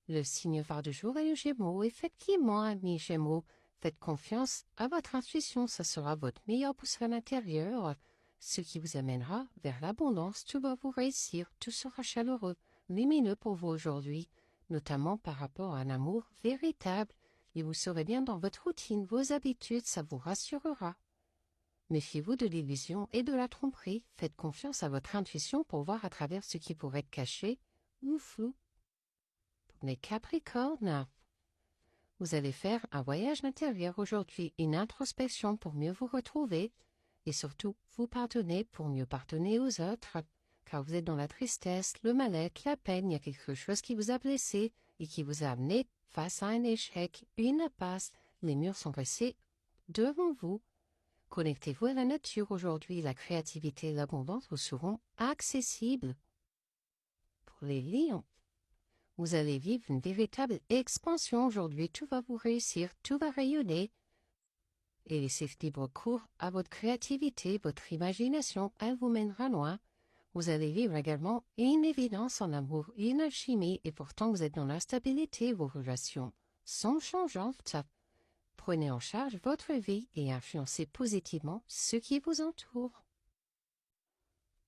Le signe phare du jour est le Gémeaux. Effectivement, amis Gémeaux, faites confiance à votre intuition, ça sera votre meilleure boussole intérieure, ce qui vous amènera vers l'abondance. Tout va vous réussir, tout sera chaleureux, lumineux pour vous aujourd'hui, notamment par rapport à un amour véritable, et vous serez bien dans votre routine, vos habitudes, ça vous rassurera. Méfiez-vous de l'illusion et de la tromperie, faites confiance à votre intuition pour voir à travers ce qui pourrait être caché ou flou. Pour les Capricornes, vous allez faire un voyage intérieur aujourd'hui, une introspection pour mieux vous retrouver et surtout vous pardonner pour mieux pardonner aux autres, car vous êtes dans la tristesse, le mal-être, la peine, il y a quelque chose qui vous a blessé et qui vous a amené face à un échec, une impasse, les murs sont dressés devant vous. Connectez-vous à la nature aujourd'hui, la créativité et l'abondance vous seront accessibles. Pour les lions, vous allez vivre une véritable expansion aujourd'hui, tout va vous réussir, tout va rayonner. Et laissez libre cours à votre créativité, votre imagination, elle vous mènera loin. Vous allez vivre également une évidence en amour, une alchimie, et pourtant vous êtes dans l'instabilité, vos relations sont changeantes. Prenez en charge votre vie et influencez positivement ceux qui vous entourent.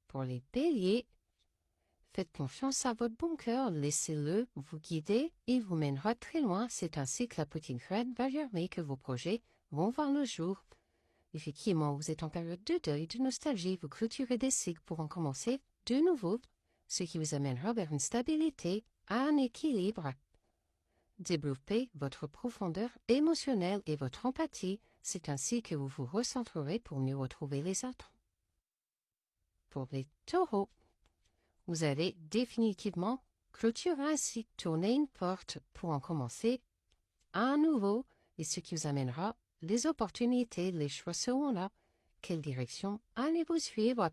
Pour les béliers, faites confiance à votre bon cœur, laissez-le vous guider, il vous mènera très loin. C'est ainsi que la petite graine va germer, que vos projets vont voir le jour. Effectivement, vous êtes en période de deuil, de nostalgie, vous clôturez des cycles pour en commencer de nouveau, ce qui vous amènera vers une stabilité, un équilibre. Développez votre profondeur émotionnelle et votre empathie, c'est ainsi que vous vous recentrerez pour mieux retrouver les autres. Pour les taureaux, vous allez définitivement clôturer un cycle, tourner une porte pour en commencer un nouveau, et ce qui vous amènera les opportunités, les choix seront là. Quelle direction allez-vous suivre?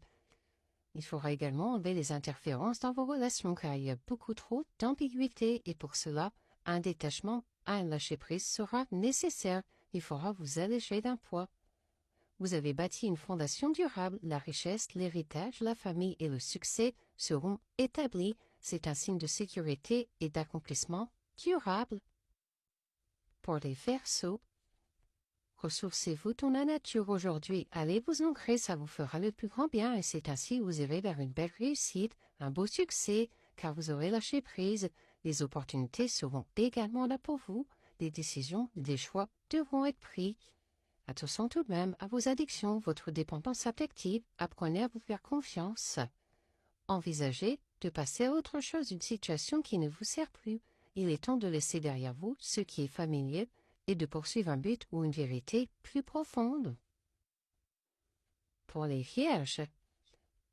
Il faudra également enlever les interférences dans vos relations car il y a beaucoup trop d'ambiguïté et pour cela, un détachement, un lâcher-prise sera nécessaire. Il faudra vous alléger d'un poids. Vous avez bâti une fondation durable, la richesse, l'héritage, la famille et le succès seront établis. C'est un signe de sécurité et d'accomplissement durable. Pour les Verseaux, ressourcez-vous dans la nature aujourd'hui. Allez vous ancrer, ça vous fera le plus grand bien et c'est ainsi que vous irez vers une belle réussite, un beau succès, car vous aurez lâché prise. Les opportunités seront également là pour vous. Des décisions, des choix devront être pris. Attention tout de même à vos addictions, votre dépendance affective. Apprenez à vous faire confiance. Envisagez de passer à autre chose, une situation qui ne vous sert plus. Il est temps de laisser derrière vous ce qui est familier et de poursuivre un but ou une vérité plus profonde. Pour les Vierges,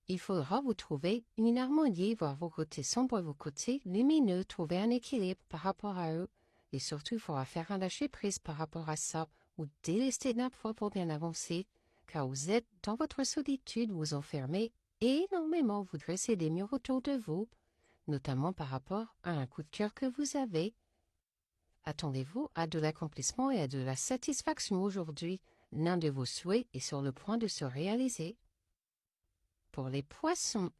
il faudra vous trouver une harmonie, voir vos côtés sombres et vos côtés lumineux, trouver un équilibre par rapport à eux. Et surtout, il faudra faire un lâcher-prise par rapport à ça, ou délester d'un poids pour bien avancer, car vous êtes dans votre solitude, vous enfermez énormément, vous dressez des murs autour de vous, notamment par rapport à un coup de cœur que vous avez. Attendez-vous à de l'accomplissement et à de la satisfaction aujourd'hui. L'un de vos souhaits est sur le point de se réaliser. Pour les poissons,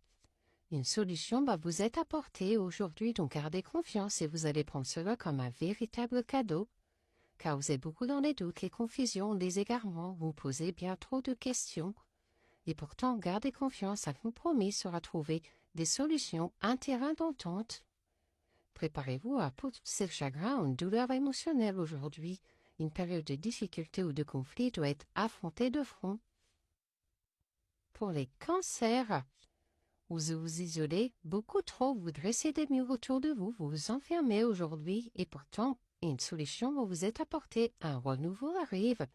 une solution va vous être apportée aujourd'hui, donc gardez confiance et vous allez prendre cela comme un véritable cadeau, car vous êtes beaucoup dans les doutes, les confusions, les égarements, vous posez bien trop de questions. Et pourtant, gardez confiance, un compromis sera trouvé, des solutions, un terrain d'entente. Préparez-vous à pousser le chagrin ou une douleur émotionnelle aujourd'hui. Une période de difficulté ou de conflit doit être affrontée de front. Pour les cancers, vous vous isolez beaucoup trop, vous dressez des murs autour de vous, vous vous enfermez aujourd'hui et pourtant, une solution va vous être apportée. Un renouveau arrive.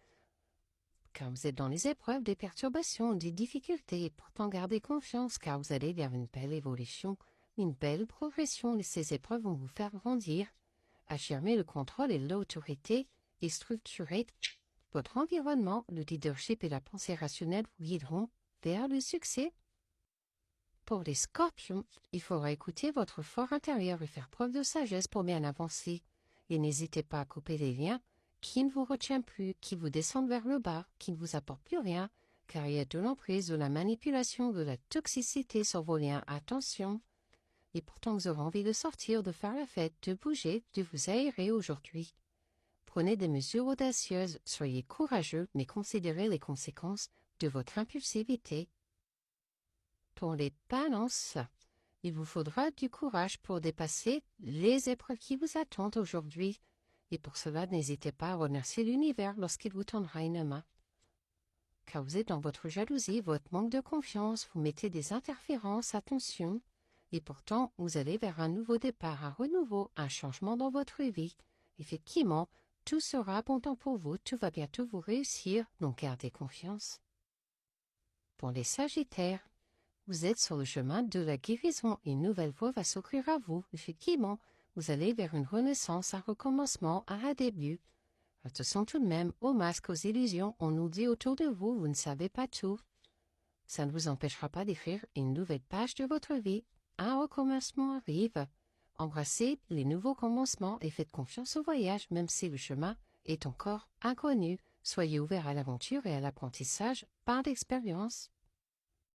Car vous êtes dans les épreuves, des perturbations, des difficultés, et pourtant gardez confiance car vous allez vers une belle évolution, une belle progression et ces épreuves vont vous faire grandir. Affirmez le contrôle et l'autorité et structurez votre environnement, le leadership et la pensée rationnelle vous guideront vers le succès. Pour les scorpions, il faudra écouter votre fort intérieur et faire preuve de sagesse pour bien avancer. Et n'hésitez pas à couper les liens qui ne vous retient plus, qui vous descendent vers le bas, qui ne vous apportent plus rien, car il y a de l'emprise, de la manipulation, de la toxicité sur vos liens. Attention, et pourtant vous aurez envie de sortir, de faire la fête, de bouger, de vous aérer aujourd'hui. Prenez des mesures audacieuses, soyez courageux, mais considérez les conséquences de votre impulsivité. Pour les balances, il vous faudra du courage pour dépasser les épreuves qui vous attendent aujourd'hui. Et pour cela, n'hésitez pas à remercier l'univers lorsqu'il vous tendra une main. Car vous êtes dans votre jalousie, votre manque de confiance, vous mettez des interférences, attention. Et pourtant, vous allez vers un nouveau départ, un renouveau, un changement dans votre vie. Effectivement, tout sera abondant pour vous, tout va bientôt vous réussir, donc gardez confiance. Pour les Sagittaires, vous êtes sur le chemin de la guérison. Une nouvelle voie va s'ouvrir à vous. Effectivement, vous allez vers une renaissance, un recommencement, un début. Attention tout de même aux masques, aux illusions. On nous dit autour de vous, vous ne savez pas tout. Ça ne vous empêchera pas d'écrire une nouvelle page de votre vie. Un recommencement arrive. Embrassez les nouveaux commencements et faites confiance au voyage, même si le chemin est encore inconnu. Soyez ouverts à l'aventure et à l'apprentissage par l'expérience.